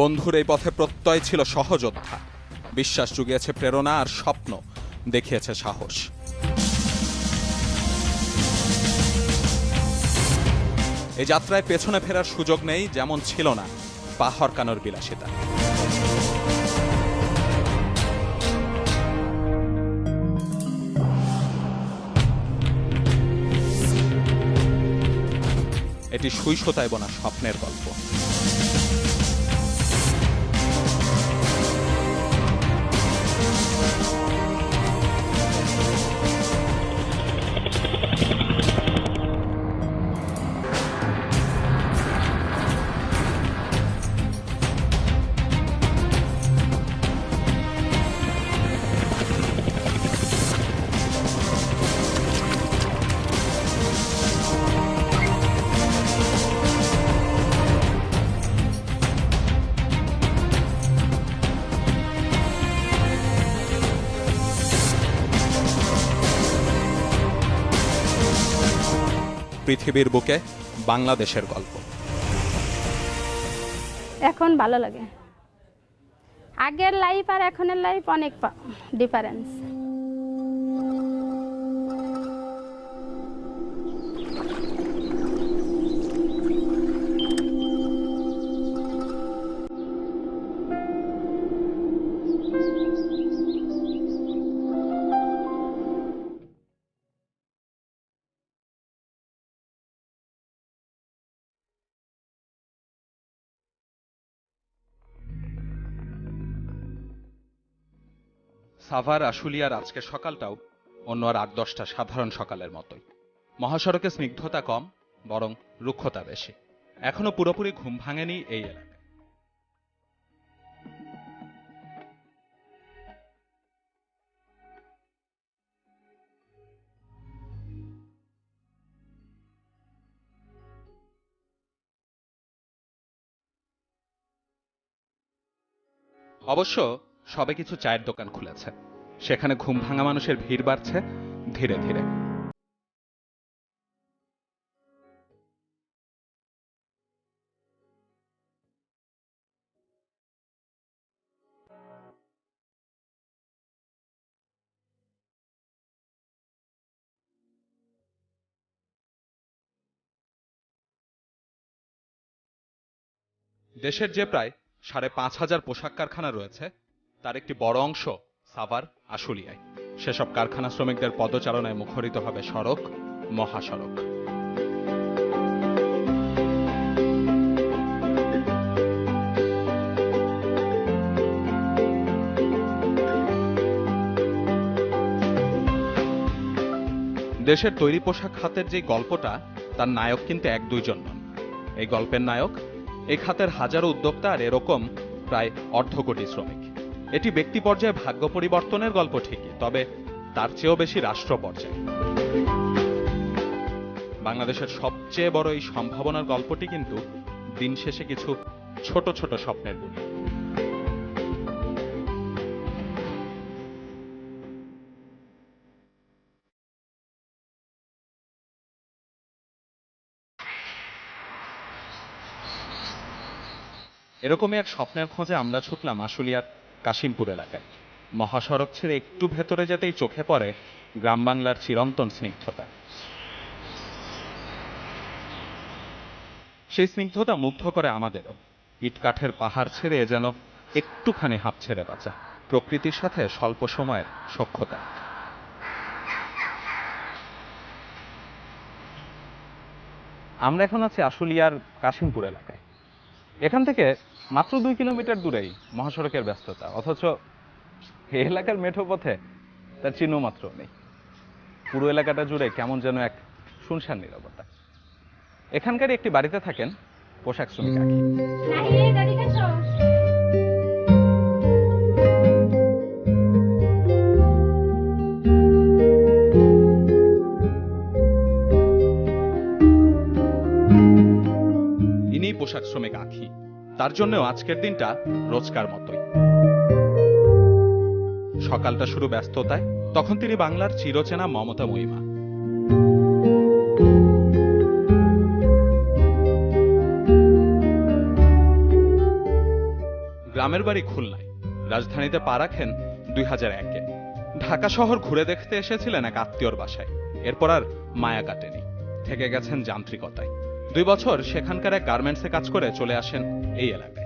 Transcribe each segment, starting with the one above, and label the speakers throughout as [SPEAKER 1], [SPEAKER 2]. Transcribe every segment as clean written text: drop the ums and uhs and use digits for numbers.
[SPEAKER 1] বন্ধুর এই পথে প্রত্যয় ছিল সহযোদ্ধা, বিশ্বাস জুগিয়েছে প্রেরণা আর স্বপ্ন দেখিয়েছে সাহস। এই যাত্রায় পেছনে ফেরার সুযোগ নেই, যেমন ছিল না পা হরকানোর বিলাসিতা। এটি সুই সুতায় বোনা স্বপ্নের গল্প। পৃথিবীর বুকে বাংলাদেশের গল্প।
[SPEAKER 2] এখন ভালো লাগে, আগের লাইফ আর এখনের লাইফ অনেক ডিফারেন্স।
[SPEAKER 1] সাভার আশুলিয়ার আজকের সকালটাও অন্য আর ৮-১০টা সাধারণ সকালের মতোই। মহাসড়কে স্নিগ্ধতা কম, বরং রুক্ষতা বেশি। এখনো পুরোপুরি ঘুম ভাঙেনি এই এলাকায়। অবশ্য সবে কিছু চায়ের দোকান খুলেছে, সেখানে ঘুম ভাঙা মানুষের ভিড় বাড়ছে ধীরে ধীরে। দেশের যে প্রায় ৫,৫০০ পোশাক কারখানা রয়েছে, তার একটি বড় অংশ সাভার আশুলিয়ায়। সেসব কারখানা শ্রমিকদের পদচারণায় মুখরিত হবে সড়ক, মহাসড়ক। দেশের তৈরি পোশাক খাতের যে গল্পটা, তার নায়ক কিন্তু ১-২ জন নন। এই গল্পের নায়ক এই খাতের হাজারো উদ্যোক্তা আর এরকম প্রায় ১/২ কোটি শ্রমিক। এটি ব্যক্তি পর্যায়ে ভাগ্য পরিবর্তনের গল্প ঠিকই, তবে তার চেয়েও বেশি রাষ্ট্র পর্যায়ে। বাংলাদেশের সবচেয়ে বড় এই সম্ভাবনার গল্পটি কিন্তু দিন শেষে কিছু ছোট ছোট স্বপ্নের বুনিয়াদ। এরকমই এক স্বপ্নের খোঁজে আমরা ছুটলাম আশুলিয়ার কাশিমপুর এলাকায়। মহাসড়ক ছেড়ে একটু ভেতরে যেতেই চোখে পড়ে গ্রাম বাংলার চিরন্তন স্নিগ্ধতা। সেই স্নিগ্ধতা মুগ্ধ করে আমাদেরও। ইট কাঠের পাহাড় ছেড়ে যেন একটুখানি হাঁপ ছেড়ে বাঁচা, প্রকৃতির সাথে স্বল্প সময়ের সখ্যতা। আমরা এখন আছি আশুলিয়ার কাশিমপুর এলাকায়। এখান থেকে মাত্র ২ কিলোমিটার দূরেই মহাসড়কের ব্যস্ততা, অথচ এই এলাকার মেঠো পথে তার চিহ্ন মাত্র নেই। পুরো এলাকাটা জুড়ে কেমন যেন এক শুনশান নীরবতা। এখানকারই একটি বাড়িতে থাকেন পোশাক শ্রমিক আঁখি। ইনি পোশাক শ্রমিক আঁখি। তার জন্যও আজকের দিনটা রোজকার মতোই। সকালটা শুরু ব্যস্ততায়, তখন তিনি বাংলার চিরচেনা মমতা মহিমা। গ্রামের বাড়ি খুলনায়, রাজধানীতে পা রাখেন 2001-এ। ঢাকা শহর ঘুরে দেখতে এসেছিলেন এক আত্মীয়র বাসায়, এরপর আর মায়া কাটেনি, থেকে গেছেন যান্ত্রিকতায়। 2 বছর সেখানকার এক গার্মেন্টসে কাজ করে চলে আসেন এই এলাকায়।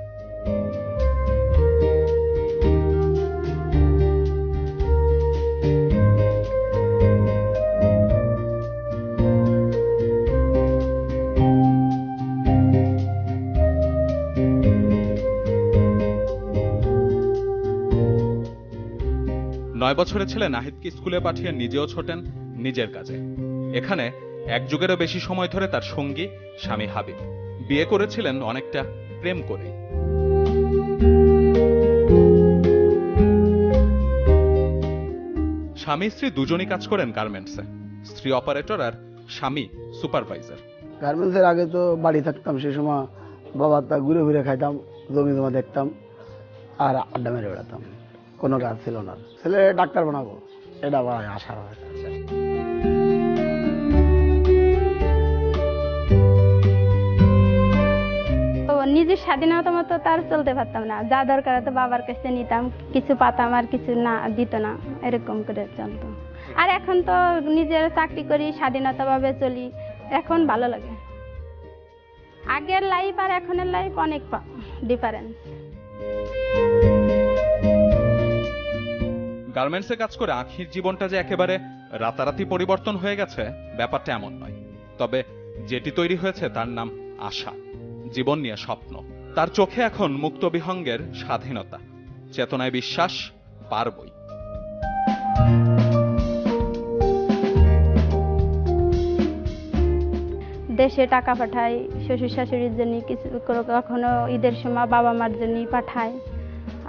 [SPEAKER 1] নয় বছরে ছেলে নাহিদকে স্কুলে পাঠিয়ে নিজেও ছোটেন নিজের কাজে। এখানে এক যুগেরও বেশি সময় ধরে তার সঙ্গী স্বামী হাবিব। বিয়ে করেছিলেন অনেকটা প্রেম করে। স্বামী স্ত্রী দুজনই কাজ করেন গার্মেন্টসে, স্ত্রী অপারেটর আর স্বামী সুপারভাইজার।
[SPEAKER 3] গার্মেন্টসের আগে তো বাড়ি থাকতাম, সেই সময় বাবার তা ঘুরে ঘুরে খাইতাম, জমি জমা দেখতাম আর আড্ডা মেরে বেড়াতাম। কোনো কাজ ছিল না। ছেলে ডাক্তার বানাবো, এটা আমার আশা হয়।
[SPEAKER 2] তো নিজের স্বাধীনতা মতো তার চলতে পারতাম না, যা দরকার তো বাবার কাছে নিতাম, কিছু পাতাম আর কিছু না দিত না, এরকম করে চলতো। আর এখন তো নিজের চাকরি করি, স্বাধীনতাভাবে চলি, এখন ভালো লাগে। আগের লাইফ আর এখনের লাইফ অনেক ডিফারেন্স।
[SPEAKER 1] গার্মেন্টসে কাজ করে আখির জীবনটা যে একেবারে রাতারাতি পরিবর্তন হয়ে গেছে ব্যাপারটা এমন নয়। তবে যেটি তৈরি হয়েছে তার নাম আশা, জীবন নিয়ে স্বপ্ন। তার চোখে এখন মুক্ত বিহঙ্গের স্বাধীনতা, চেতনায় বিশ্বাস, পারবই।
[SPEAKER 2] দেশে টাকা পাঠাই, শ্বশুর শাশুড়ির জন্য কিছু, কখনো ঈদের সময় বাবা মার জন্য পাঠাই,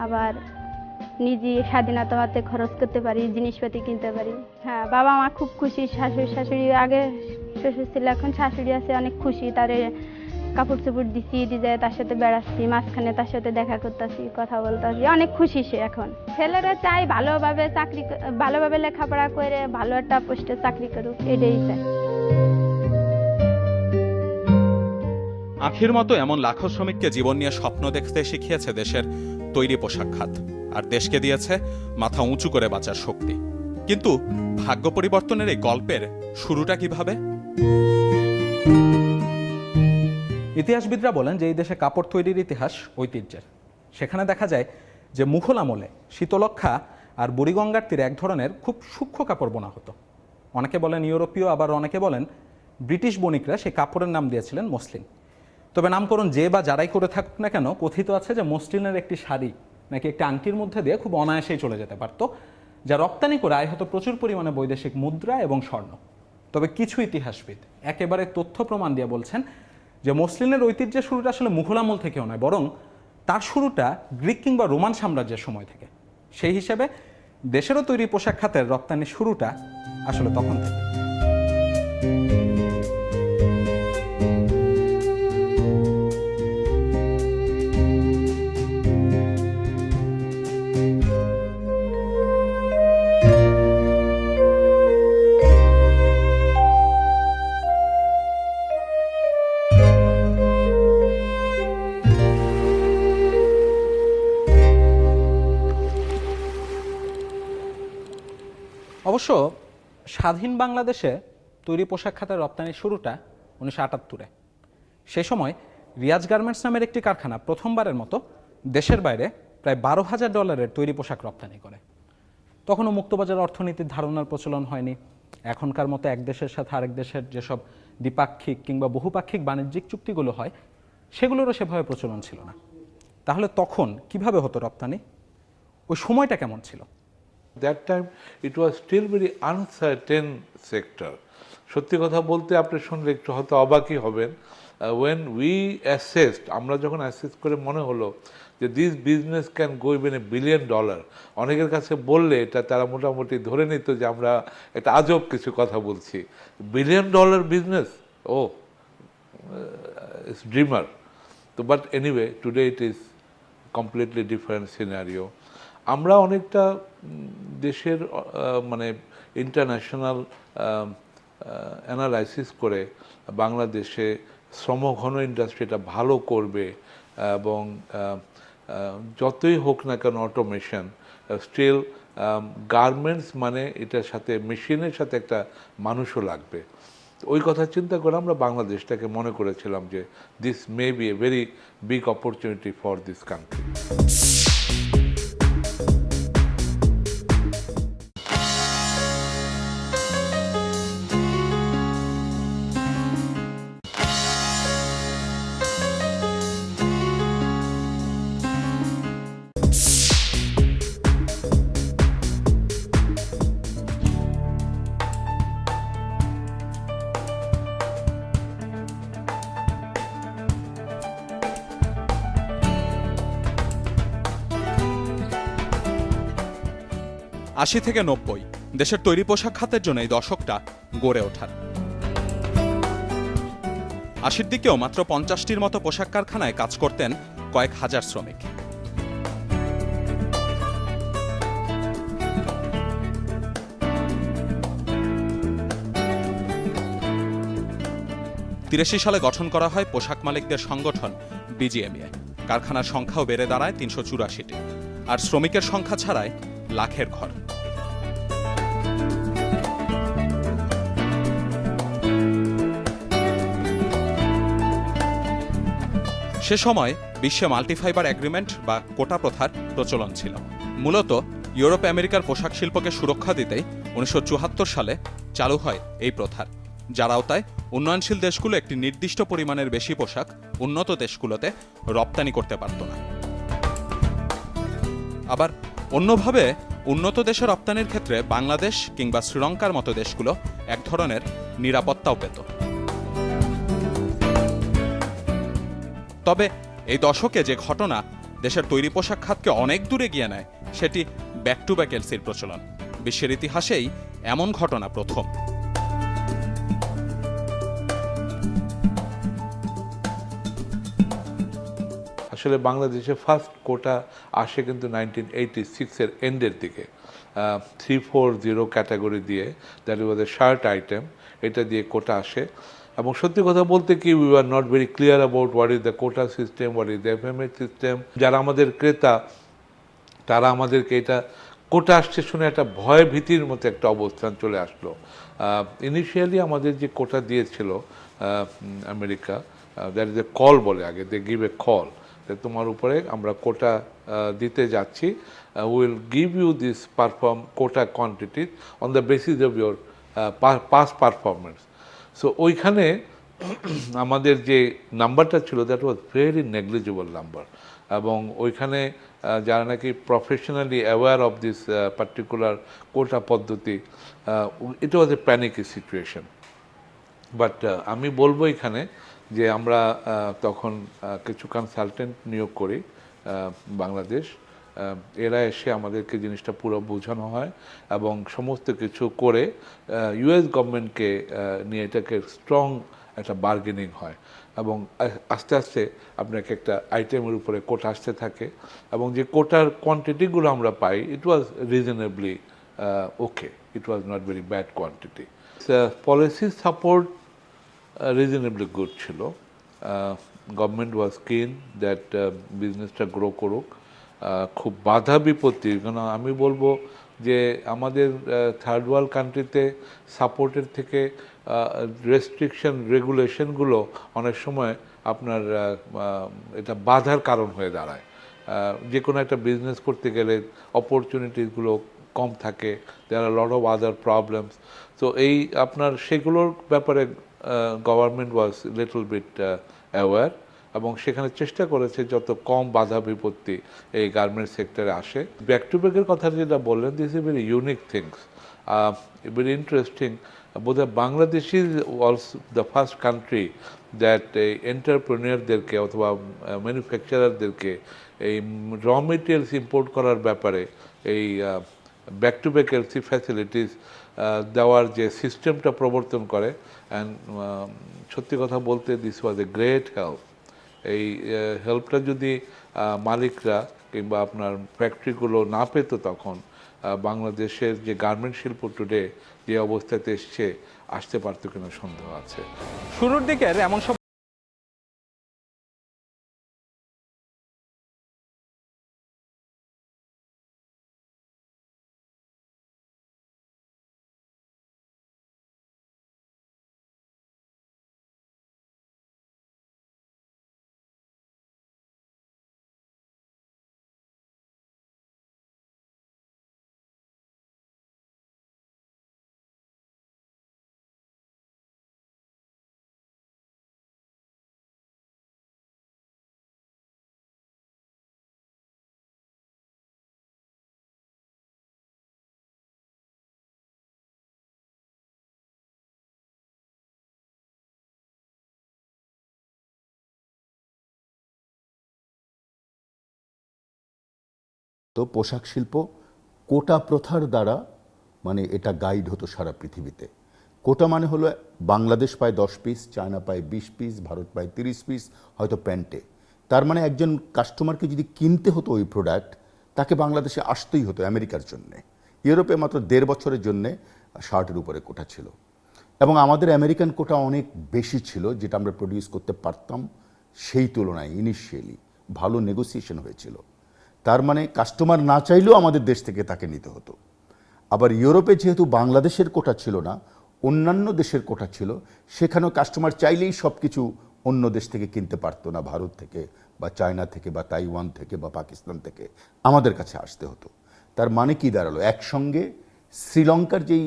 [SPEAKER 2] আবার নিজে স্বাধীনতা মতে খরচ করতে পারি, জিনিসপাতি কিনতে পারি। হ্যাঁ, বাবা মা খুব খুশি। শ্বশুর শাশুড়ি, আগে শ্বশুর ছিল, এখন শাশুড়ি আছে, অনেক খুশি। তারে কাপড় চোপড় দিচ্ছি, ঈদে যায় তার সাথে বেড়াচ্ছি, মাঝখানে তার সাথে দেখা করতেছি, কথা বলতেছি, অনেক খুশি সে এখন। ছেলেরা চাই ভালোভাবে চাকরি, ভালোভাবে লেখাপড়া করে ভালো একটা পোস্টে চাকরি করুক, এটাই চাই।
[SPEAKER 1] আখির মতো এমন লাখো শ্রমিককে জীবন নিয়ে স্বপ্ন দেখতে শিখিয়েছে দেশের তৈরি পোশাক খাত, আর দেশকে দিয়েছে মাথা উঁচু করে বাঁচার শক্তি। কিন্তু ভাগ্য পরিবর্তনের এই গল্পের শুরুটা কিভাবে? ইতিহাসবিদরা বলেন যে এই দেশে কাপড় তৈরির ইতিহাস ঐতিহ্যের। সেখানে দেখা যায় যে মুঘল আমলে শীতলক্ষা আর বুড়িগঙ্গার তীরে এক ধরনের খুব সূক্ষ্ম কাপড় বোনা হতো। অনেকে বলেন ইউরোপীয়, আবার অনেকে বলেন ব্রিটিশ বণিকরা সেই কাপড়ের নাম দিয়েছিলেন মসলিন। তবে নামকরণ যে বা যারাই করে থাকুক না কেন, কথিত আছে যে মসলিনের একটি শাড়ি নাকি একটি আংটির মধ্যে দিয়ে খুব অনায়াসেই চলে যেতে পারত, যা রপ্তানি করে আয় হতো প্রচুর পরিমাণে বৈদেশিক মুদ্রা এবং স্বর্ণ। তবে কিছু ইতিহাসবিদ একেবারে তথ্য প্রমাণ দিয়ে বলছেন যে মসলিনের ঐতিহ্যের শুরুটা আসলে মুঘল আমল থেকেও নয়, বরং তার শুরুটা গ্রিক কিংবা রোমান সাম্রাজ্যের সময় থেকে। সেই হিসেবে দেশেরও তৈরি পোশাক খাতের রপ্তানির শুরুটা আসলে তখন থেকে। অবশ্য স্বাধীন বাংলাদেশে তৈরি পোশাক খাতের রপ্তানির শুরুটা 1978-এ। সে সময় রিয়াজ গার্মেন্টস নামের একটি কারখানা প্রথমবারের মতো দেশের বাইরে প্রায় $12,000 তৈরি পোশাক রপ্তানি করে। তখনও মুক্তবাজার অর্থনীতির ধারণার প্রচলন হয়নি। এখনকার মতো এক দেশের সাথে আরেক দেশের যেসব দ্বিপাক্ষিক কিংবা বহুপাক্ষিক বাণিজ্যিক চুক্তিগুলো হয়, সেগুলোরও সেভাবে প্রচলন ছিল না। তাহলে তখন কিভাবে হতো রপ্তানি? ওই সময়টা কেমন ছিল?
[SPEAKER 4] That time it was still very uncertain sector. সত্যি কথা বলতে আপনি শুনলে একটু হয়তো অবাকই হবেন। When we assessed, আমরা যখন অ্যাসেস করে মনে হলো যে this business can go even $1 billion, অনেকের কাছে বললে এটা তারা মোটামুটি ধরে নিত যে আমরা একটা আজব কিছু কথা বলছি। $1 billion বিজনেস, ও ইটস ড্রিমার। তো but anyway today it is completely different scenario. আমরা অনেকটা দেশের মানে ইন্টারন্যাশনাল অ্যানালাইসিস করে বাংলাদেশে শ্রমঘন ইন্ডাস্ট্রিটা ভালো করবে এবং যতই হোক না কেন অটোমেশন, স্টিল গার্মেন্টস মানে এটার সাথে মেশিনের সাথে একটা মানুষও লাগবে। ওই কথা চিন্তা করে আমরা বাংলাদেশটাকে মনে করেছিলাম যে this may B a very big opportunity for this country.
[SPEAKER 5] আশি থেকে 90 দেশের তৈরি পোশাক খাতের জন্য এই দশকটা গড়ে ওঠার। 80-র দিকেও মাত্র 50টির মতো পোশাক কারখানায় কাজ করতেন কয়েক হাজার শ্রমিক। তিরাশি সালে গঠন করা হয় পোশাক মালিকদের সংগঠন বিজিএমইএ। কারখানার সংখ্যাও বেড়ে দাঁড়ায় 384টি, আর শ্রমিকের সংখ্যা ছাড়ায় লাখের ঘর। সে সময় বিশ্বে মাল্টিফাইবার এগ্রিমেন্ট বা কোটা প্রথার প্রচলন ছিল। মূলত ইউরোপ আমেরিকার পোশাক শিল্পকে সুরক্ষা দিতেই 1974 সালে চালু হয় এই প্রথার, যার আওতায় উন্নয়নশীল দেশগুলো একটি নির্দিষ্ট পরিমাণের বেশি পোশাক উন্নত দেশগুলোতে রপ্তানি করতে পারত না। আবার অন্যভাবে উন্নত দেশে রপ্তানির ক্ষেত্রে বাংলাদেশ কিংবা শ্রীলঙ্কার মতো দেশগুলো এক ধরনের নিরাপত্তাও পেত। তবে এই দশকে যে ঘটনা দেশের তৈরি পোশাক খাতকে অনেক দূরে গিয়ে নেয়, সেটি ব্যাক টু ব্যাক এলসির প্রচলন। বিশ্বের ইতিহাসেই এমন ঘটনা প্রথম।
[SPEAKER 4] আসলে বাংলাদেশে ফার্স্ট কোটা আসে কিন্তু 1986-এর এন্ডের দিকে, 340 ক্যাটাগরি দিয়ে, that was a short item, এটা দিয়ে কোটা আসে। এবং সত্যি কথা বলতে কি, we are not very clear about what is the quota system, what is the FMS system. যারা আমাদের ক্রেতা তারা আমাদেরকে এটা কোটা আসছে শুনে একটা ভয় ভীতির মতো একটা অবস্থান চলে আসলো। ইনিশিয়ালি আমাদের যে কোটা দিয়েছিল America, that is a call বলে, আগে দে গিভ এ কল, তোমার উপরে আমরা কোটা দিতে যাচ্ছি, will give you this quota quantities on the basis of your past performance. So ওইখানে আমাদের যে নাম্বারটা ছিল that was very negligible number, এবং ওইখানে যারা নাকি professionally aware of this particular quota পদ্ধতি, it was a panicky situation. But আমি বলবো এখানে যে আমরা তখন কিছু কনসালটেন্ট নিয়োগ করি বাংলাদেশ, এরা এসে আমাদেরকে জিনিসটা পুরো বোঝানো হয় এবং সমস্ত কিছু করে ইউএস গভর্নমেন্টকে নিয়ে এটাকে স্ট্রং একটা বার্গেনিং হয়, এবং আস্তে আস্তে আপনাকে একটা আইটেমের উপরে কোটা আসতে থাকে, এবং যে কোটার কোয়ান্টিটিগুলো আমরা পাই, it was reasonably okay, it was not very bad quantity. Policy support reasonably good ছিল। গভর্নমেন্ট ওয়াজ কিন দ্যাট বিজনেসটা গ্রো করুক। খুব বাধা বিপত্তি, কারণ আমি বলবো যে আমাদের থার্ড ওয়ার্ল্ড কান্ট্রিতে সাপোর্টের থেকে রেস্ট্রিকশন রেগুলেশনগুলো অনেক সময় আপনার এটা বাধার কারণ হয়ে দাঁড়ায়। যে কোনো একটা বিজনেস করতে গেলে অপরচুনিটিসগুলো কম থাকে, দেয়ার আর লট অফ আদার প্রবলেমস। তো এই আপনার সেগুলোর ব্যাপারে government was little bit aware, এবং সেখানে চেষ্টা করেছে যত কম বাধা বিপত্তি এই গার্মেন্টস সেক্টরে আসে। ব্যাক টু ব্যাকের কথা যেটা বললেন, this is very unique things, very interesting. বোধহয় Bangladesh is also the first country that এই এন্টারপ্রেনিয়ারদেরকে অথবা ম্যানুফ্যাকচারারদেরকে এই র মেটেরিয়ালস ইম্পোর্ট করার ব্যাপারে এই back to back LC facilities দেওয়ার যে সিস্টেমটা প্রবর্তন করে। অ্যান্ড সত্যি কথা বলতে this was a great help. এই হেল্পটা যদি মালিকরা কিংবা আপনার ফ্যাক্টরিগুলো না পেত, তখন বাংলাদেশের যে গার্মেন্ট শিল্প টুডে যে অবস্থাতে আসতে পারতো কিনা সন্দেহ আছে।
[SPEAKER 1] শুরুর দিকের এমন সব
[SPEAKER 6] তো পোশাক শিল্প কোটা প্রথার দ্বারা মানে এটা গাইড হতো সারা পৃথিবীতে। কোটা মানে হলো বাংলাদেশ পায় 10 পিস, চায়না পায় 20 পিস, ভারত পায় 30 পিস, হয়তো প্যান্টে। তার মানে একজন কাস্টমারকে যদি কিনতে হতো ওই প্রোডাক্ট, তাকে বাংলাদেশে আসতেই হতো আমেরিকার জন্যে। ইউরোপে মাত্র 1.5 বছরের জন্যে শার্টের উপরে কোটা ছিল, এবং আমাদের আমেরিকান কোটা অনেক বেশি ছিল, যেটা আমরা প্রডিউস করতে পারতাম। সেই তুলনায় ইনিশিয়ালি ভালো নেগোসিয়েশন হয়েছিল। তার মানে কাস্টমার না চাইলেও আমাদের দেশ থেকে তাকে নিতে হতো। আবার ইউরোপে যেহেতু বাংলাদেশের কোটা ছিল না, অন্যান্য দেশের কোটা ছিল, সেখানেও কাস্টমার চাইলেই সব কিছু অন্য দেশ থেকে কিনতে পারতো না, ভারত থেকে বা চায়না থেকে বা তাইওয়ান থেকে বা পাকিস্তান থেকে আমাদের কাছে আসতে হতো। তার মানে কি দাঁড়ালো, একসঙ্গে শ্রীলঙ্কার যেই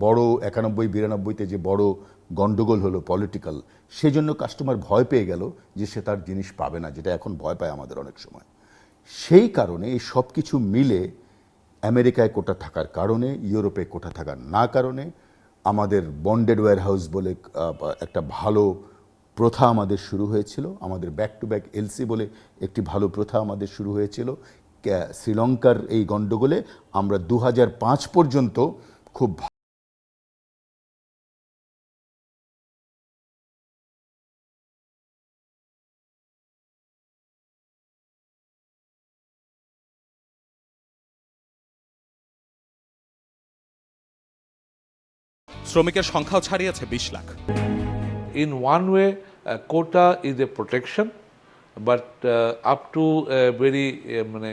[SPEAKER 6] বড় 91-92-তে যে বড় গন্ডগোল হলো পলিটিক্যাল, সেজন্য কাস্টমার ভয় পেয়ে গেল যে সে তার জিনিস পাবে না, যেটা এখন ভয় পায় আমাদের অনেক সময়। সেই কারণে এই সব কিছু মিলে আমেরিকায় কোটা থাকার কারণে, ইউরোপে কোটা থাকার না কারণে, আমাদের বন্ডেড ওয়্যারহাউস বলে একটা ভালো প্রথা আমাদের শুরু হয়েছিল, আমাদের ব্যাক টু ব্যাক এলসি বলে একটি ভালো প্রথা আমাদের শুরু হয়েছিল। শ্রীলঙ্কার এই গণ্ডগোলে আমরা 2005 পর্যন্ত খুব
[SPEAKER 5] শ্রমিকের সংখ্যাও ছাড়িয়েছে 20 lakh.
[SPEAKER 4] In one way, quota is a protection, but up to a very মানে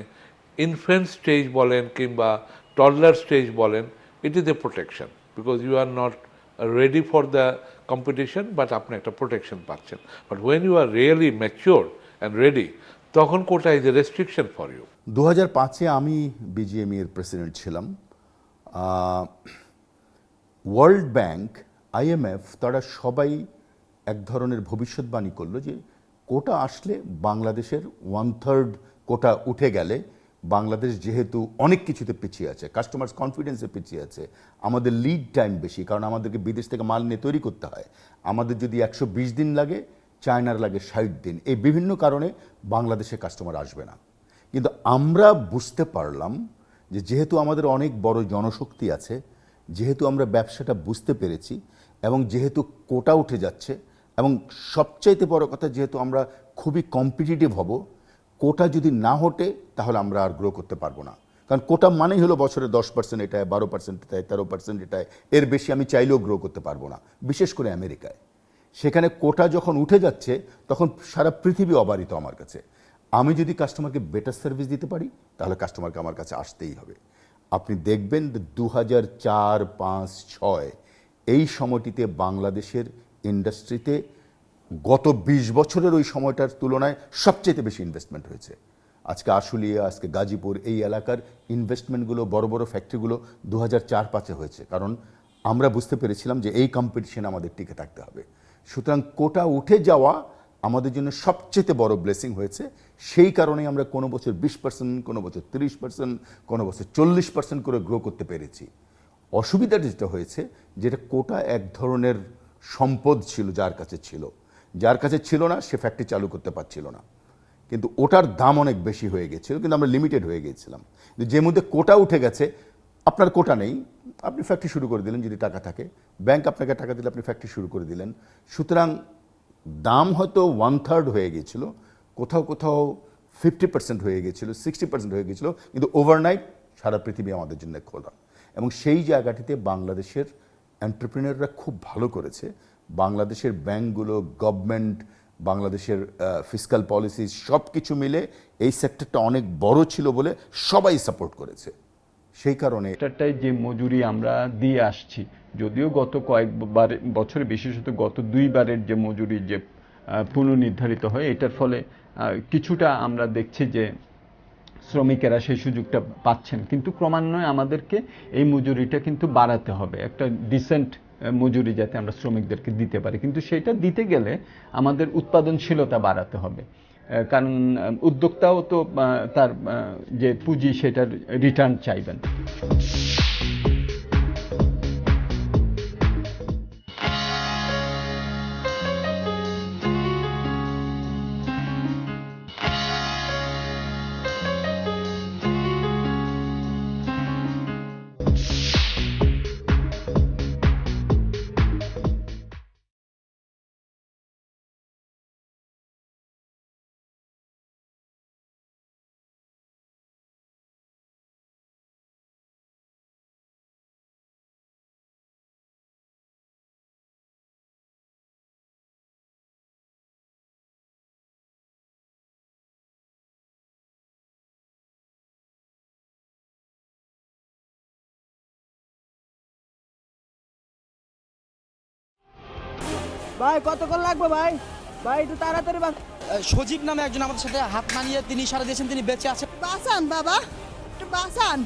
[SPEAKER 4] infant stage বলেন কিংবা toddler stage বলেন, it is a protection because you are not ready for the competition, but আপনি একটা protection পাচ্ছেন। But when you are really mature and ready, তখন quota is a restriction for you.
[SPEAKER 6] 2005-এ আমি BGME এর president ছিলাম। World bank, IMF তারা সবাই এক ধরনের ভবিষ্যৎবাণী করলো যে কোটা আসলে বাংলাদেশের 1/3 কোটা উঠে গেলে বাংলাদেশ যেহেতু অনেক কিছুতে পিছিয়ে আছে, কাস্টমার্স কনফিডেন্সে পিছিয়ে আছে, আমাদের লিড টাইম বেশি, কারণ আমাদেরকে বিদেশ থেকে মাল নিয়ে তৈরি করতে হয়। আমাদের যদি 120 দিন লাগে, চায়নার লাগে 60 দিন। এই বিভিন্ন কারণে বাংলাদেশে কাস্টমার আসবে না। কিন্তু আমরা বুঝতে পারলাম যে যেহেতু আমাদের অনেক বড় জনশক্তি আছে, যেহেতু আমরা ব্যবসাটা বুঝতে পেরেছি, এবং যেহেতু কোটা উঠে যাচ্ছে, এবং সবচাইতে বড় কথা যেহেতু আমরা খুবই কম্পিটিটিভ হব, কোটা যদি না ওঠে তাহলে আমরা আর গ্রো করতে পারবো না। কারণ কোটা মানেই হলো বছরে 10% এটায়, 12% এটায়, 13% এটায়, এর বেশি আমি চাইলেও গ্রো করতে পারবো না, বিশেষ করে আমেরিকায়। সেখানে কোটা যখন উঠে যাচ্ছে তখন সারা পৃথিবী অবারিত আমার কাছে। আমি যদি কাস্টমারকে বেটার সার্ভিস দিতে পারি তাহলে কাস্টমারকে আমার কাছে আসতেই হবে। আপনি দেখবেন 2004, 5, 6 এই সময়টিতে বাংলাদেশের ইন্ডাস্ট্রিতে গত 20 বছরের ওই সময়টার তুলনায় সবচেয়ে বেশি ইনভেস্টমেন্ট হয়েছে। আজকে আশুলিয়া, আজকে গাজীপুর, এই এলাকার ইনভেস্টমেন্টগুলো, বড় বড় ফ্যাক্টরিগুলো 2004-5-এ হয়েছে, কারণ আমরা বুঝতে পেরেছিলাম যে এই কম্পিটিশনে আমাদের টিকে থাকতে হবে। সুতরাং কোটা উঠে যাওয়া আমাদের জন্য সবচেয়ে বড় ব্লেসিং হয়েছে। সেই কারণেই আমরা কোনো বছর 20%, কোনো বছর 30%, কোনো বছর 40% করে গ্রো করতে পেরেছি। অসুবিধাটা যেটা হয়েছে, যেটা কোটা এক ধরনের সম্পদ ছিল, যার কাছে ছিল না সে ফ্যাক্টরি চালু করতে পারছিল না, কিন্তু ওটার দাম অনেক বেশি হয়ে গেছিল, কিন্তু আমরা লিমিটেড হয়ে গিয়েছিলাম। যে মধ্যে কোটা উঠে গেছে, আপনার কোটা নেই, আপনি ফ্যাক্টরি শুরু করে দিলেন, যদি টাকা থাকে, ব্যাংক আপনাকে টাকা দিলে আপনি ফ্যাক্টরি শুরু করে দিলেন। সুতরাং দাম হয়তো 1/3 হয়ে গিয়েছিল, কোথাও কোথাও 50% হয়ে গিয়েছিল, 60% হয়ে গিয়েছিল, কিন্তু ওভারনাইট সারা পৃথিবী আমাদের জন্য খোলা। এবং সেই জায়গাটিতে বাংলাদেশের এন্টারপ্রেনাররা খুব ভালো করেছে। বাংলাদেশের ব্যাংকগুলো, গভর্নমেন্ট, বাংলাদেশের ফিসকাল পলিসি সব কিছু মিলে এই সেক্টরটা অনেক বড় ছিল বলে সবাই সাপোর্ট করেছে। সেই কারণে
[SPEAKER 7] এটাই যে মজুরি আমরা দিয়ে আসছি, যদিও গত কয়েকবার বছরে, বিশেষত গত 2 বারের যে মজুরি যে পুনর্নির্ধারিত হয়, এটার ফলে কিছুটা আমরা দেখছি যে শ্রমিকেরা সেই সুযোগটা পাচ্ছেন, কিন্তু ক্রমান্বয়ে আমাদেরকে এই মজুরিটা কিন্তু বাড়াতে হবে, একটা ডিসেন্ট মজুরি যাতে আমরা শ্রমিকদেরকে দিতে পারি। কিন্তু সেটা দিতে গেলে আমাদের উৎপাদনশীলতা বাড়াতে হবে, কারণ উদ্যোক্তাও তো তার যে পুঁজি সেটার রিটার্ন চাইবেন।
[SPEAKER 8] ভাই কতক্ষণ লাগবে ভাই? ভাই একটু তাড়াতাড়ি
[SPEAKER 9] সজীব নামে একজন আমাদের সাথে হাত মানিয়ে তিনি ইশারা দিয়েছেন তিনি বেঁচে আছেন।
[SPEAKER 8] বাঁচান বাবা, একটু বাঁচান।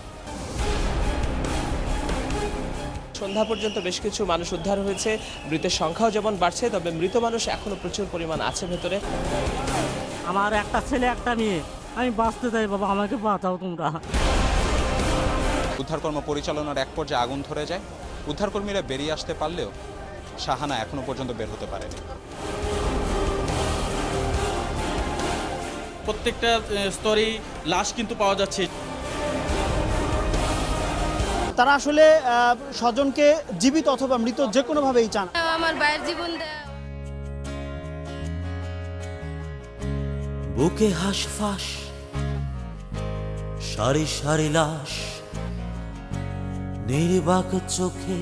[SPEAKER 10] সন্ধ্যা পর্যন্ত বেশ কিছু মানুষ উদ্ধার হয়েছে, মৃতের সংখ্যাও যেমন বাড়ছে, তবে মৃত মানুষ এখনো প্রচুর পরিমাণ আছে ভেতরে।
[SPEAKER 8] আমার একটা ছেলে একটা মেয়ে, আমি বাঁচতে চাই বাবা, আমাকে বাঁচাও তোমরা।
[SPEAKER 5] উদ্ধারকর্ম পরিচালনার এক পর্যায়ে আগুন ধরে যায়। উদ্ধারকর্মীরা বেরিয়ে আসতে পারলেও শাহানা এখনো পর্যন্ত বের হতে পারেনি।
[SPEAKER 9] প্রত্যেকটা স্তরেই লাশ কিন্তু পাওয়া যাচ্ছে। তারা আসলে স্বজনকে জীবিত অথবা মৃত যে কোনো ভাবেই চান।
[SPEAKER 2] আমার ভাইয়ের জীবন
[SPEAKER 11] বুকে হাঁসফাঁস, সারি সারি লাশ, নির্বাক চোখে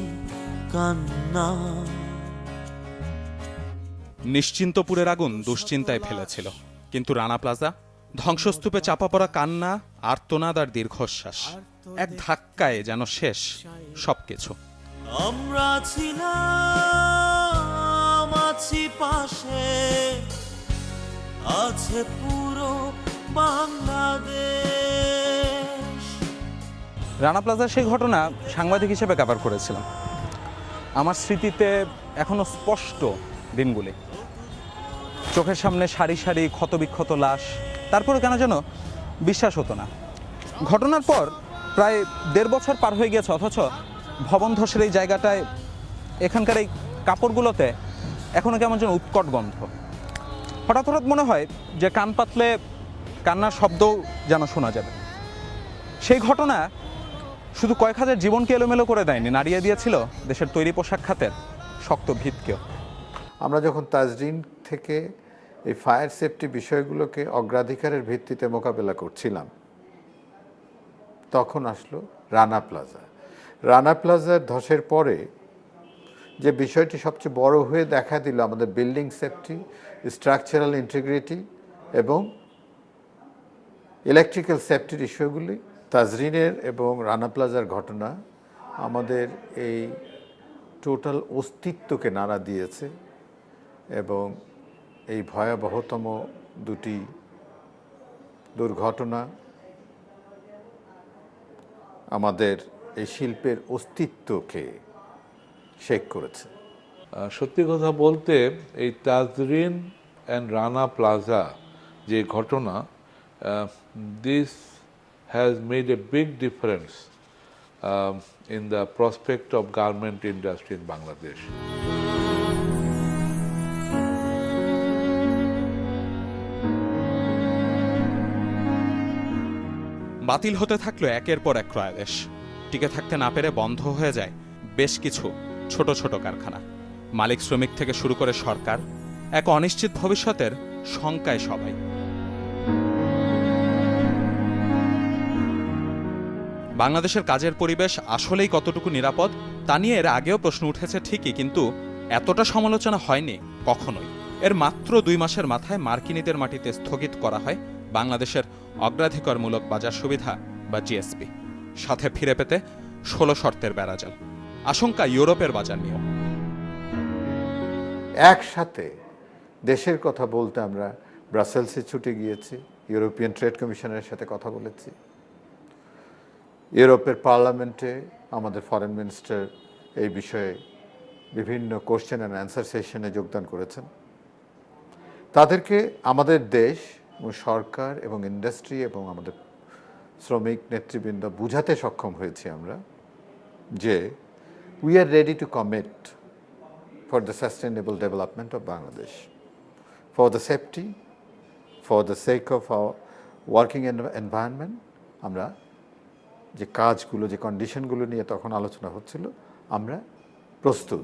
[SPEAKER 11] কান্না।
[SPEAKER 5] নিশ্চিন্তপুরের আগুন দুশ্চিন্তায় ফেলেছিল, কিন্তু রানা প্লাজা ধ্বংসস্তূপে চাপা পড়া কান্না, আর্তনাদ আর দীর্ঘশ্বাস এক ধাক্কায় যেন শেষ সবকিছু।
[SPEAKER 11] আমরা ছিলাম, আছি পাশে, আছে পুরো বাংলাদেশ।
[SPEAKER 1] রানা প্লাজার সেই ঘটনা সাংবাদিক হিসেবে কভার করেছিলাম। আমার স্মৃতিতে এখনো স্পষ্ট দিনগুলি, চোখের সামনে সারি সারি ক্ষতবিক্ষত লাশ, তারপরে কেন যেন বিশ্বাস হতো না। ঘটনার পর প্রায় 1.5 বছর পার হয়ে গেছে, অথচ ভবন ধসের এই জায়গাটায় এখানকার এই কাপড়গুলোতে এখনো কেমন যেন উৎকট গন্ধ। হঠাৎ হঠাৎ মনে হয় যে কান পাতলে কান্নার শব্দও যেন শোনা যাবে। সেই ঘটনা শুধু কয়েক হাজার জীবনকে এলোমেলো করে দেয়নি, নাড়িয়ে দিয়েছিল দেশের তৈরি পোশাক খাতের শক্ত ভিতকেও।
[SPEAKER 12] আমরা যখন তাজরিন থেকে এই ফায়ার সেফটি বিষয়গুলোকে অগ্রাধিকারের ভিত্তিতে মোকাবেলা করছিলাম, তখন আসলো রানা প্লাজা। রানা প্লাজার ধসের পরে যে বিষয়টি সবচেয়ে বড় হয়ে দেখা দিল, আমাদের বিল্ডিং সেফটি, স্ট্রাকচারাল ইন্টিগ্রিটি এবং ইলেকট্রিক্যাল সেফটির ইস্যুগুলি, তাজরিনের এবং রানা প্লাজার ঘটনা আমাদের এই টোটাল অস্তিত্বকে নাড়া দিয়েছে এবং এই ভয়াবহতম দুটি দুর্ঘটনা আমাদের এই শিল্পের অস্তিত্বকে শেক করেছে।
[SPEAKER 4] সত্যি কথা বলতে এই তাজরিন অ্যান্ড রানা প্লাজা যে ঘটনা, this has made a big difference in the prospect of garment industry in Bangladesh.
[SPEAKER 5] বাতিল হতে থাকলো একের পর এক ক্রয়াদেশ। টিকে থাকতে না পেরে বন্ধ হয়ে যায় বেশ কিছু ছোট ছোট কারখানা। মালিক শ্রমিক থেকে শুরু করে সরকার, এক অনিশ্চিত ভবিষ্যতের শঙ্কায় সবাই। বাংলাদেশের কাজের পরিবেশ আসলেই কতটুকু নিরাপদ তা নিয়ে এর আগেও প্রশ্ন উঠেছে ঠিকই, কিন্তু এতটা সমালোচনা হয়নি কখনোই। এর মাত্র 2 মাসের মাথায় মার্কিনীদের মাটিতে স্থগিত করা হয় বাংলাদেশের অগ্রাধিকারমূলক বাজার সুবিধা বা জিএসপি, সাথে ফিরে পেতে 16 শর্তের বেড়াজাল। আশঙ্কা ইউরোপের বাজার নিয়েও।
[SPEAKER 12] একসাথে দেশের কথা বলতে আমরা ব্রাসেলসে ছুটে গিয়েছি, ইউরোপিয়ান ট্রেড কমিশনের সাথে কথা বলেছি, ইউরোপের পার্লামেন্টে আমাদের ফরেন মিনিস্টার এই বিষয়ে বিভিন্ন কোশ্চেন অ্যান্ড অ্যান্সার সেশনে যোগদান করেছেন। তাদেরকে আমাদের দেশ এবং সরকার এবং ইন্ডাস্ট্রি এবং আমাদের শ্রমিক নেতৃবৃন্দ বুঝাতে সক্ষম হয়েছি আমরা যে we are ready to commit for the sustainable development of Bangladesh, for the safety, for the sake of our working environment. আমরা যে কাজগুলো, যে কন্ডিশনগুলো নিয়ে তখন আলোচনা হচ্ছিল, আমরা প্রস্তুত।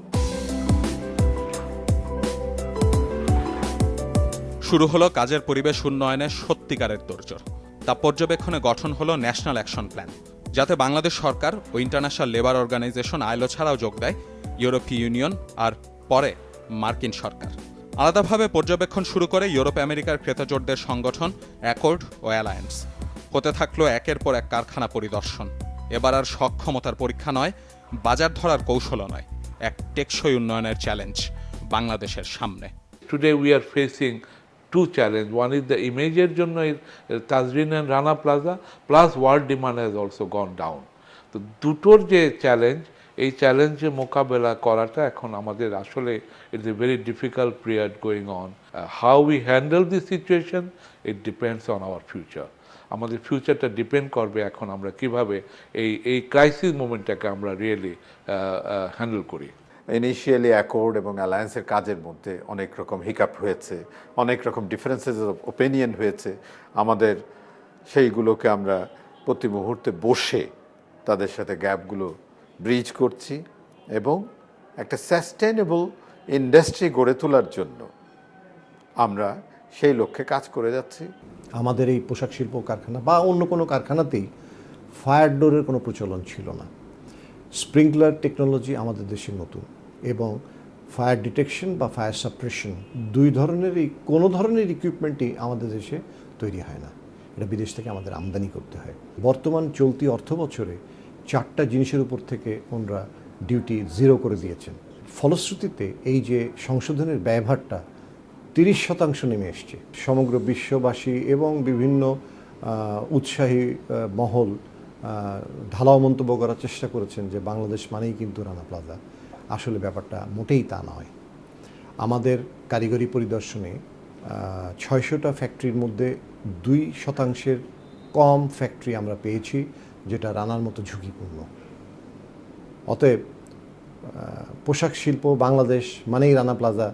[SPEAKER 5] শুরু হলো কাজের পরিবেশ উন্নয়নের সত্যিকারের তোড়জোড়। তা পর্যবেক্ষণে গঠন হলো ন্যাশনাল অ্যাকশন প্ল্যান, যাতে বাংলাদেশ সরকার ও ইন্টারন্যাশনাল লেবার অর্গানাইজেশন আইলো ছাড়াও যোগ দেয় ইউরোপীয় ইউনিয়ন আর পরে মার্কিন সরকার। আলাদাভাবে পর্যবেক্ষণ শুরু করে ইউরোপ আমেরিকার ক্রেতাজোটদের সংগঠন অ্যাকর্ড ও অ্যালায়েন্স। হতে থাকলো একের পর এক কারখানা পরিদর্শন। এবার আর সক্ষমতার পরীক্ষা নয়, বাজার ধরার কৌশলও নয়, এক টেকসই উন্নয়নের চ্যালেঞ্জ। বাংলাদেশের সামনে।
[SPEAKER 4] Today we are facing two challenges. One is the image জন্য Tazreen and Rana plaza, plus world demand has also gone down. তো দুটোর যে চ্যালেঞ্জ, এই চ্যালেঞ্জে মোকাবেলা করাটা এখন আমাদের আসলে it's a very difficult period going on. How we handle this situation, it depends on our future. আমাদের ফিউচারটা ডিপেন্ড করবে এখন আমরা কিভাবে এই ক্রাইসিস মোমেন্টটাকে আমরা রিয়েলি হ্যান্ডেল করি।
[SPEAKER 12] ইনিশিয়ালি অ্যাকর্ড এবং অ্যালায়েন্সের কাজের মধ্যে অনেক রকম হিকআপ হয়েছে, অনেক রকম ডিফারেন্সেস অফ ওপিনিয়ন হয়েছে। আমাদের সেইগুলোকে আমরা প্রতি মুহূর্তে বসে তাদের সাথে গ্যাপগুলো ব্রিজ করছি এবং একটা সাস্টেনেবল ইন্ডাস্ট্রি গড়ে তোলার জন্য আমরা সেই লক্ষ্যে কাজ করে যাচ্ছি।
[SPEAKER 13] আমাদের এই পোশাক শিল্প কারখানা বা অন্য কোনো কারখানাতেই ফায়ার ডোরের কোনো প্রচলন ছিল না। স্প্রিংকলার টেকনোলজি আমাদের দেশে নতুন এবং ফায়ার ডিটেকশন বা ফায়ার সাপ্রেশন কোনো ধরনের ইকুইপমেন্টই আমাদের দেশে তৈরি হয় না, এটা বিদেশ থেকে আমাদের আমদানি করতে হয়। বর্তমান চলতি অর্থ বছরে 4টা জিনিসের উপর থেকে ওনারা ডিউটি 0 করে দিয়েছেন। ফলশ্রুতিতে এই যে সংশোধনের ব্যয়ভারটা 30% নেমে এসছে। সমগ্র বিশ্ববাসী এবং বিভিন্ন উৎসাহী মহল ঢালাও মন্তব্য করার চেষ্টা করেছেন যে বাংলাদেশ মানেই কিন্তু রানা প্লাজা। আসলে ব্যাপারটা মোটেই তা নয়। আমাদের কারিগরি পরিদর্শনে 600টা ফ্যাক্টরির মধ্যে 2% কম ফ্যাক্টরি আমরা পেয়েছি যেটা রানার মতো ঝুঁকিপূর্ণ। অতএব পোশাক শিল্প বাংলাদেশ মানেই রানা প্লাজা,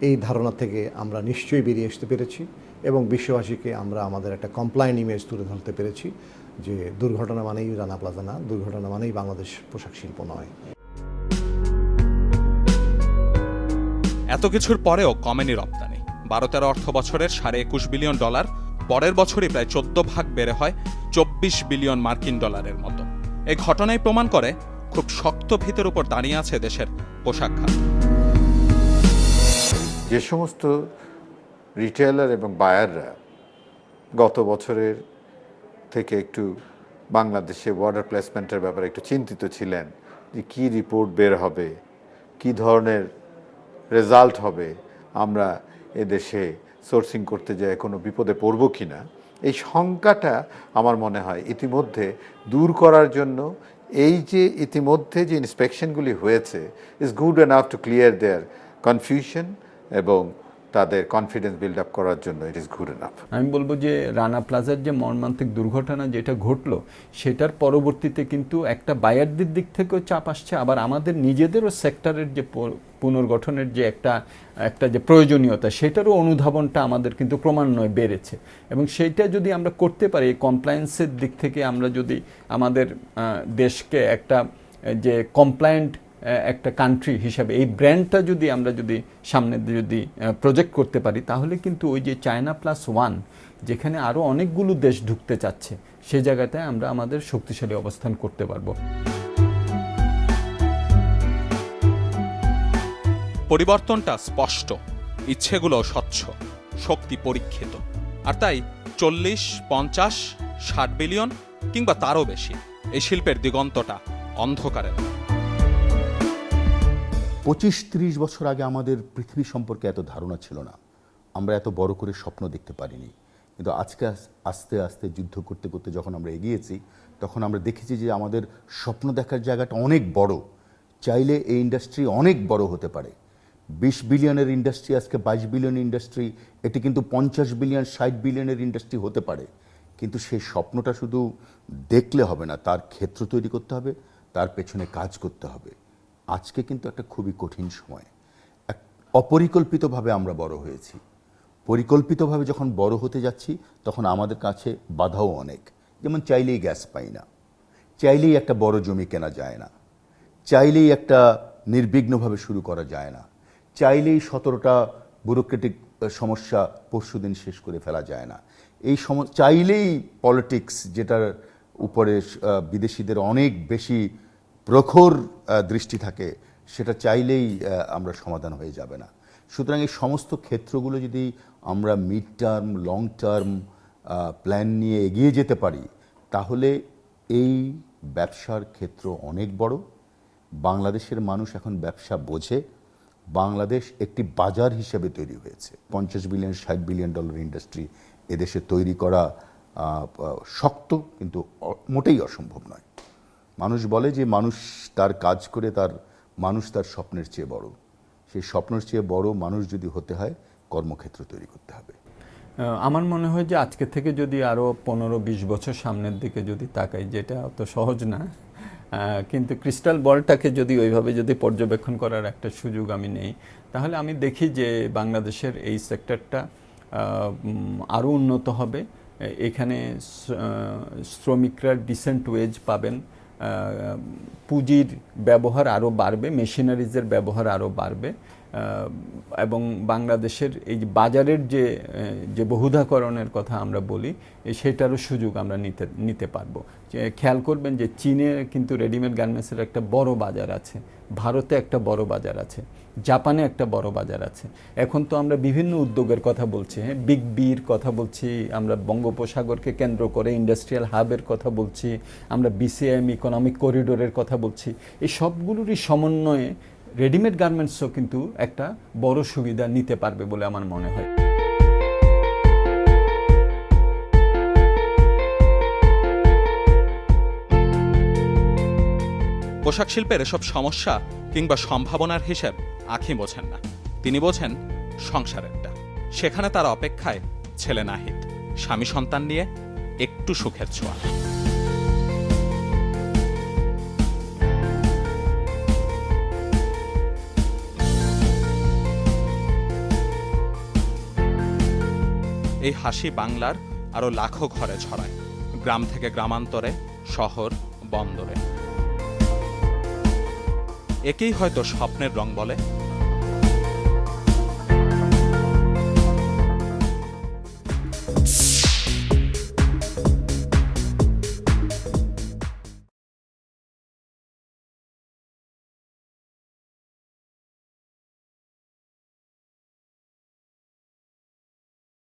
[SPEAKER 13] এই ধারণা থেকে আমরা নিশ্চয়ই বেরিয়ে আসতে পেরেছি এবং বিশ্ববাসীকে আমরা আমাদের একটা কমপ্লায়েন্ট ইমেজ তুলে ধরতে পেরেছি যে দুর্ঘটনা মানেই রানা প্লাজা না, দুর্ঘটনা মানেই বাংলাদেশ পোশাক শিল্প নয়।
[SPEAKER 5] এত কিছুর পরেও কমেনি রপ্তানি। 12-13 অর্থ বছরের $21.5 বিলিয়ন, পরের বছরই প্রায় 14 ভাগ বেড়ে হয় $24 বিলিয়ন মার্কিন ডলারের মতো। এই ঘটনাই প্রমাণ করে খুব শক্ত ভিতের উপর দাঁড়িয়ে আছে দেশের পোশাক খাত।
[SPEAKER 12] যে সমস্ত রিটেলার এবং বায়াররা গত বছরের থেকে একটু বাংলাদেশে বর্ডার প্লেসমেন্টের ব্যাপারে একটু চিন্তিত ছিলেন যে কী রিপোর্ট বের হবে, কী ধরনের রেজাল্ট হবে, আমরা এদেশে সোর্সিং করতে যায় কোনো বিপদে পড়ব কি না, এই শঙ্কাটা আমার মনে হয় ইতিমধ্যে দূর করার জন্য এই যে ইতিমধ্যে যে ইন্সপেকশনগুলি হয়েছে is good enough to clear their confusion এবং তাদের কনফিডেন্স বিল্ড আপ করার জন্য ইট ইজ গুড এনাফ।
[SPEAKER 7] আমি বলবো যে রানা প্লাজার যে মর্মান্তিক দুর্ঘটনা যেটা ঘটলো সেটার পরবর্তীতে কিন্তু একটা বায়ারদের দিক থেকেও চাপ আসছে, আবার আমাদের নিজেদেরও সেক্টরের যে পুনর্গঠনের যে একটা যে প্রয়োজনীয়তা সেটারও অনুধাবনটা আমাদের কিন্তু ক্রমান্বয়ে বেড়েছে এবং সেইটা যদি আমরা করতে পারি, কমপ্লায়েন্সের দিক থেকে আমরা যদি আমাদের দেশকে একটা যে কমপ্লায়েন্ট একটা কান্ট্রি হিসাবে এই ব্র্যান্ডটা যদি আমরা সামনে যদি প্রজেক্ট করতে পারি, তাহলে কিন্তু ওই যে চায়না +1 যেখানে আরও অনেকগুলো দেশ ঢুকতে চাচ্ছে সে জায়গাটায় আমরা আমাদের শক্তিশালী অবস্থান করতে পারবো।
[SPEAKER 5] পরিবর্তনটা স্পষ্ট, ইচ্ছেগুলো স্বচ্ছ, শক্তি পরীক্ষিত, আর তাই 40, 50, 60 বিলিয়ন কিংবা তারও বেশি এই শিল্পের দিগন্তটা অন্ধকারে।
[SPEAKER 6] 25-30 বছর আগে আমাদের পৃথিবী সম্পর্কে এত ধারণা ছিল না, আমরা এত বড় করে স্বপ্ন দেখতে পারিনি। কিন্তু আজকে আস্তে আস্তে যুদ্ধ করতে করতে যখন আমরা এগিয়েছি তখন আমরা দেখেছি যে আমাদের স্বপ্ন দেখার জায়গাটা অনেক বড়। চাইলে এই ইন্ডাস্ট্রি অনেক বড় হতে পারে। 20 বিলিয়নের ইন্ডাস্ট্রি আজকে 22 বিলিয়ন ইন্ডাস্ট্রি, এটি কিন্তু 50 বিলিয়ন 60 বিলিয়নের ইন্ডাস্ট্রি হতে পারে। কিন্তু সেই স্বপ্নটা শুধু দেখলে হবে না, তার ক্ষেত্র তৈরি করতে হবে, তার পেছনে কাজ করতে হবে। আজকে কিন্তু একটা খুবই কঠিন সময়। অপরিকল্পিতভাবে আমরা বড় হয়েছি। পরিকল্পিতভাবে যখন বড় হতে যাচ্ছি তখন আমাদের কাছে বাধাও অনেক। যেমন চাইলেই গ্যাস পাই না, চাইলেই একটা বড় জমি কেনা যায় না, চাইলেই একটা নির্বিঘ্নভাবে শুরু করা যায় না, চাইলেই 17টা ব্যুরোক্রেটিক সমস্যা পরশুদিন শেষ করে ফেলা যায় না। চাইলেই পলিটিক্স, যেটার উপরে বিদেশিদের অনেক বেশি প্রখর দৃষ্টি থাকে, সেটা চাইলেই আমরা সমাধান হয়ে যাবে না। সুতরাং এই সমস্ত ক্ষেত্রগুলো যদি আমরা mid term, long term plan নিয়ে এগিয়ে যেতে পারি, তাহলে এই ব্যবসার ক্ষেত্র অনেক বড়। বাংলাদেশের মানুষ এখন ব্যবসা বোঝে, বাংলাদেশ একটি বাজার হিসেবে তৈরি হয়েছে। 50 বিলিয়ন 60 বিলিয়ন ডলার ইন্ডাস্ট্রি এদেশে তৈরি করা শক্ত, কিন্তু মোটেই অসম্ভব নয়। মানুষ বলে যে মানুষ তার কাজ করে মানুষ তার স্বপ্নের চেয়ে বড়। সেই স্বপ্নের চেয়ে বড় মানুষ যদি হতে হয়, কর্মক্ষেত্র তৈরি করতে হবে।
[SPEAKER 7] আমার মনে হয় যে আজকে থেকে যদি আরও 15-20 বছর সামনের দিকে যদি তাকাই, যেটা অত সহজ না, কিন্তু ক্রিস্টাল বলটাকে যদি ওইভাবে যদি পর্যবেক্ষণ করার একটা সুযোগ আমি নেই, তাহলে আমি দেখি যে বাংলাদেশের এই সেক্টরটা আরও উন্নত হবে। এখানে শ্রমিকরা ডিসেন্ট ওয়েজ পাবেন, পুঁজির ব্যবহার আরও বাড়বে, মেশিনারিজের ব্যবহার আরও বাড়বে, এবং বাংলাদেশের এই যে বাজারের যে বহুধাকরণের কথা আমরা বলি, সেটারও সুযোগ আমরা নিতে পারবো। খেয়াল করবেন যে চীনে কিন্তু রেডিমেড গার্মেন্টসের একটা বড় বাজার আছে, ভারতে একটা বড় বাজার আছে, জাপানে একটা বড় বাজার আছে। এখন তো আমরা বিভিন্ন উদ্যোগের কথা বলছি, হ্যাঁ, বিগ বির কথা বলছি, আমরা বঙ্গোপসাগরকে কেন্দ্র করে ইন্ডাস্ট্রিয়াল হাবের কথা বলছি, আমরা বিসিএম ইকোনমিক করিডোরের কথা বলছি। এই সবগুলোরই সমন্বয়ে রেডিমেড গার্মেন্টসও কিন্তু একটা বড় সুবিধা নিতে পারবে বলে আমার মনে হয়।
[SPEAKER 5] পোশাক শিল্পের এসব সমস্যা কিংবা সম্ভাবনার হিসেব আঁখি বোঝেন না, তিনি বোঝেন সংসারেরটা। সেখানে তার অপেক্ষায় ছেলে নাহিদ, স্বামী সন্তান নিয়ে একটু সুখের ছোঁয়া। এই হাসি বাংলার আরো লাখো ঘরে ছড়ায়, গ্রাম থেকে গ্রামান্তরে, শহর বন্দরে। একেই হয়তো স্বপ্নের রং বলে।